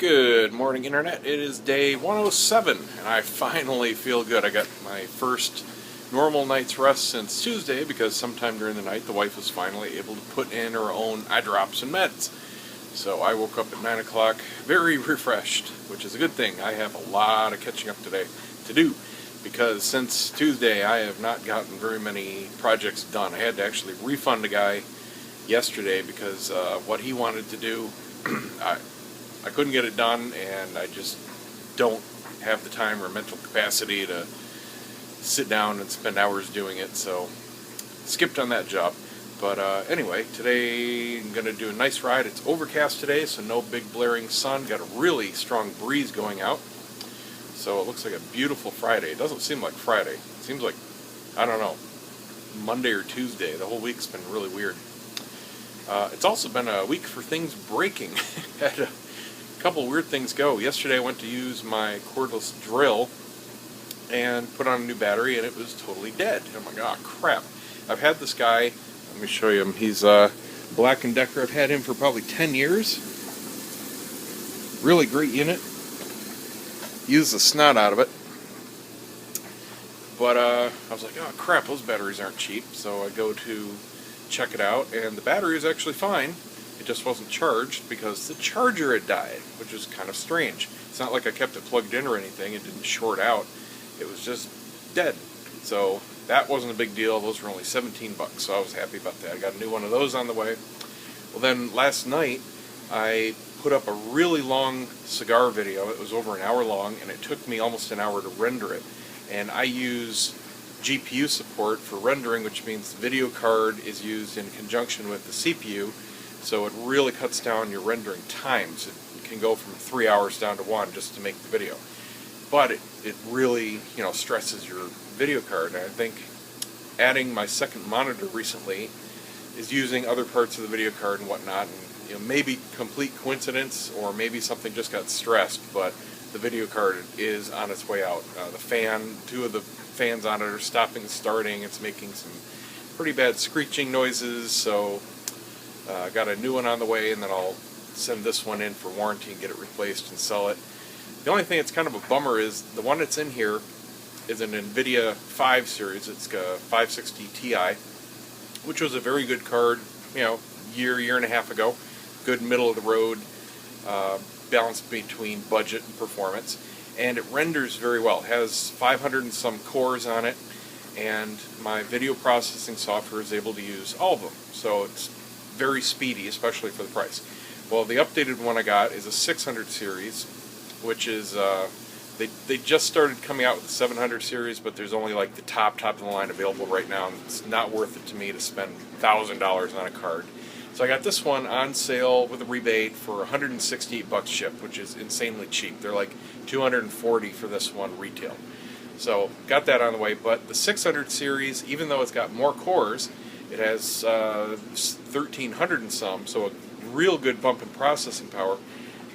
Good morning, Internet. It is day 107, and I finally feel good. I got my first normal night's rest since Tuesday because sometime during the night the wife was finally able to put in her own eye drops and meds. So I woke up at 9 o'clock very refreshed, which is a good thing. I have a lot of catching up today to do because since Tuesday I have not gotten very many projects done. I had to actually refund a guy yesterday because what he wanted to do, I couldn't get it done, and I just don't have the time or mental capacity to sit down and spend hours doing it, so skipped on that job. But anyway, today I'm going to do a nice ride. It's overcast today, so no big blaring sun. Got a really strong breeze going out, so it looks like a beautiful Friday. It doesn't seem like Friday. It seems like, I don't know, Monday or Tuesday. The whole week's been really weird. It's also been a week for things breaking. Had a couple weird things go. Yesterday I went to use my cordless drill and put on a new battery, and it was totally dead. I'm like, oh crap. I've had this guy, let me show you him. He's Black & Decker. I've had him for probably 10 years. Really great unit. Use the snot out of it. But I was like, oh crap, those batteries aren't cheap. So I go to check it out, and the battery is actually fine. It just wasn't charged because the charger had died, which is kind of strange. It's not like I kept it plugged in or anything. It didn't short out. It was just dead. So that wasn't a big deal. Those were only 17 bucks, so I was happy about that. I got a new one of those on the way. Well, then last night I put up a really long cigar video. It was over an hour long, and it took me almost an hour to render it. And I use GPU support for rendering, which means the video card is used in conjunction with the CPU. So it really cuts down your rendering times. It can go from 3 hours down to 1 just to make the video. But it really, stresses your video card. And I think adding my second monitor recently is using other parts of the video card and whatnot. And maybe complete coincidence, or maybe something just got stressed, but the video card is on its way out. The fan, 2 of the fans on it are stopping and starting. It's making some pretty bad screeching noises, so I got a new one on the way, and then I'll send this one in for warranty and get it replaced and sell it. The only thing that's kind of a bummer is the one that's in here is an NVIDIA 5 series. It's a 560 Ti, which was a very good card, year and a half ago. Good middle of the road, balanced between budget and performance. And it renders very well. It has 500 and some cores on it, and my video processing software is able to use all of them. So it's very speedy, especially for the price. Well, the updated one I got is a 600 series, which is, they just started coming out with the 700 series, but there's only like the top of the line available right now, and it's not worth it to me to spend $1,000 on a card. So I got this one on sale with a rebate for 168 bucks shipped, which is insanely cheap. They're like 240 for this one retail. So got that on the way, but the 600 series, even though it's got more cores, it has 1,300 and some, so a real good bump in processing power.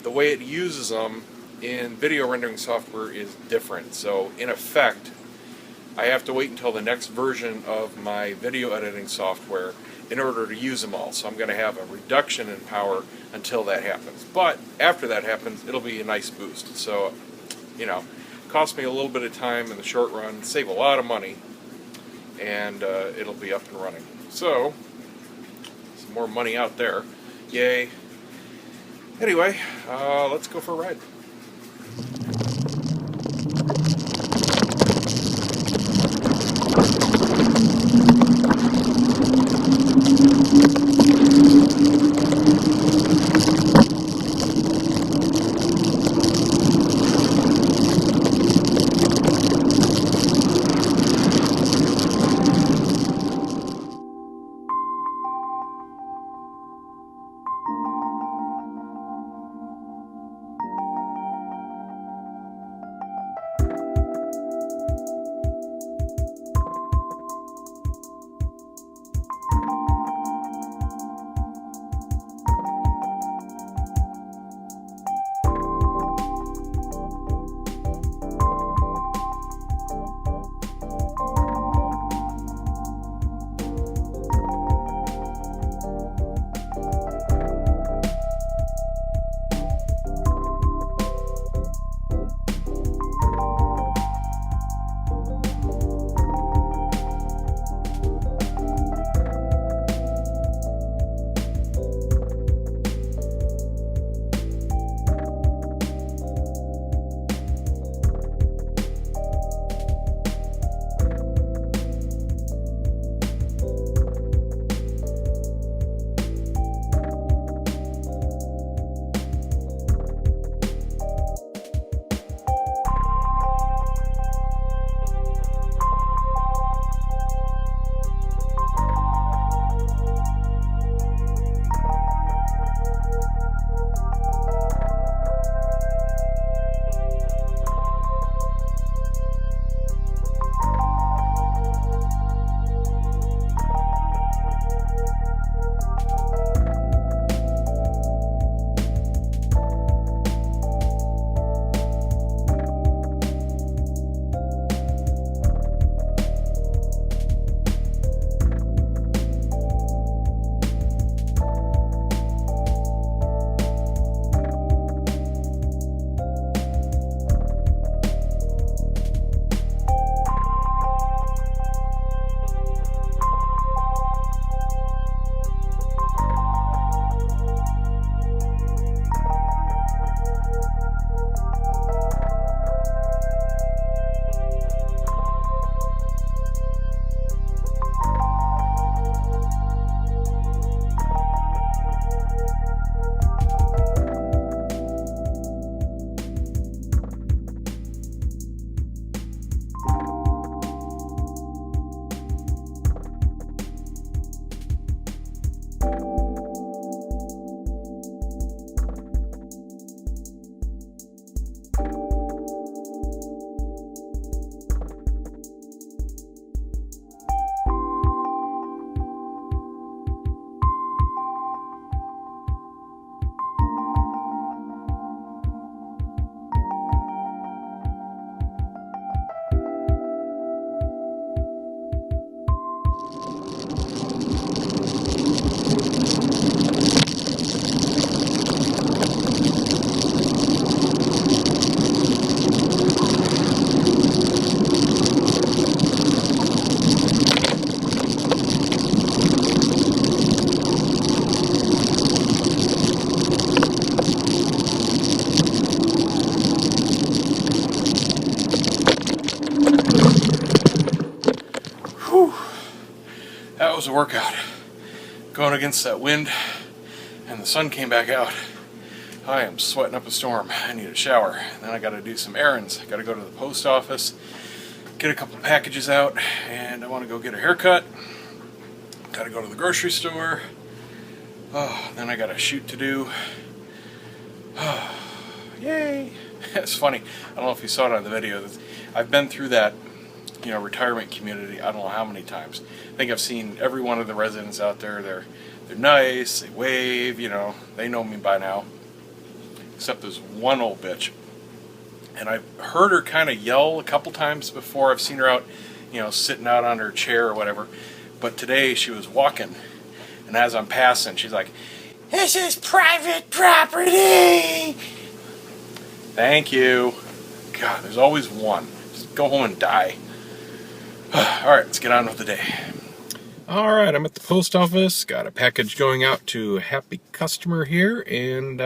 The way it uses them in video rendering software is different. So in effect, I have to wait until the next version of my video editing software in order to use them all. So I'm going to have a reduction in power until that happens. But after that happens, it'll be a nice boost. So, cost me a little bit of time in the short run, save a lot of money, and it'll be up and running. So, some more money out there. Yay. Anyway, let's go for a ride. workout. Going against that wind, and the sun came back out. I am sweating up a storm. I need a shower. And then I got to do some errands. I got to go to the post office, get a couple packages out, and I want to go get a haircut. Got to go to the grocery store. Oh, then I got a shoot to do. Oh, yay! It's funny. I don't know if you saw it on the video. I've been through that, retirement community. I don't know how many times. I think I've seen every one of the residents out there. They're nice. They wave. They know me by now. Except there's one old bitch, and I've heard her kind of yell a couple times before. I've seen her out, sitting out on her chair or whatever. But today she was walking, and as I'm passing, she's like, "This is private property." Thank you. God, there's always one. Just go home and die. All right, let's get on with the day. All right, I'm at the post office. Got a package going out to a happy customer here, and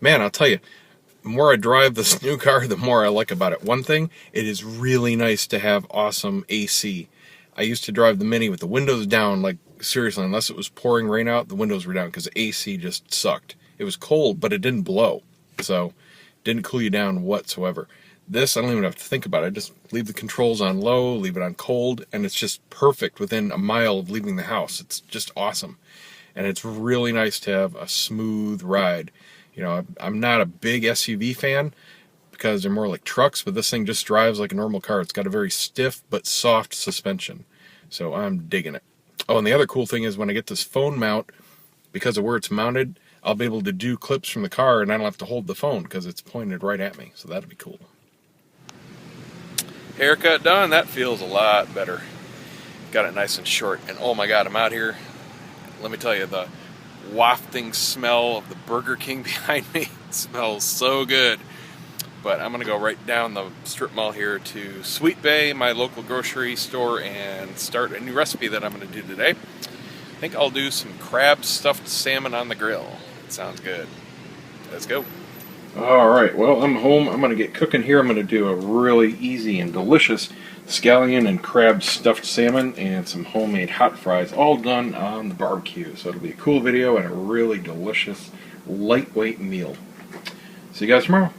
man, I'll tell you, the more I drive this new car, the more I like about it. One thing, it is really nice to have awesome AC. I used to drive the Mini with the windows down, like seriously, unless it was pouring rain out, the windows were down because the AC just sucked. It was cold, but it didn't blow, so it didn't cool you down whatsoever. This, I don't even have to think about it. I just leave the controls on low, leave it on cold, and it's just perfect within a mile of leaving the house. It's just awesome. And it's really nice to have a smooth ride. I'm not a big SUV fan because they're more like trucks, but this thing just drives like a normal car. It's got a very stiff but soft suspension. So I'm digging it. Oh, and the other cool thing is when I get this phone mount, because of where it's mounted, I'll be able to do clips from the car and I don't have to hold the phone because it's pointed right at me. So that'll be cool. Haircut done. That feels a lot better. Got it nice and short. And oh my God, I'm out here. Let me tell you, the wafting smell of the Burger King behind me smells so good. But I'm going to go right down the strip mall here to Sweet Bay, my local grocery store, and start a new recipe that I'm going to do today. I think I'll do some crab stuffed salmon on the grill. It sounds good. Let's go. Alright, well, I'm home. I'm going to get cooking here. I'm going to do a really easy and delicious scallion and crab stuffed salmon and some homemade hot fries, all done on the barbecue. So it'll be a cool video and a really delicious, lightweight meal. See you guys tomorrow.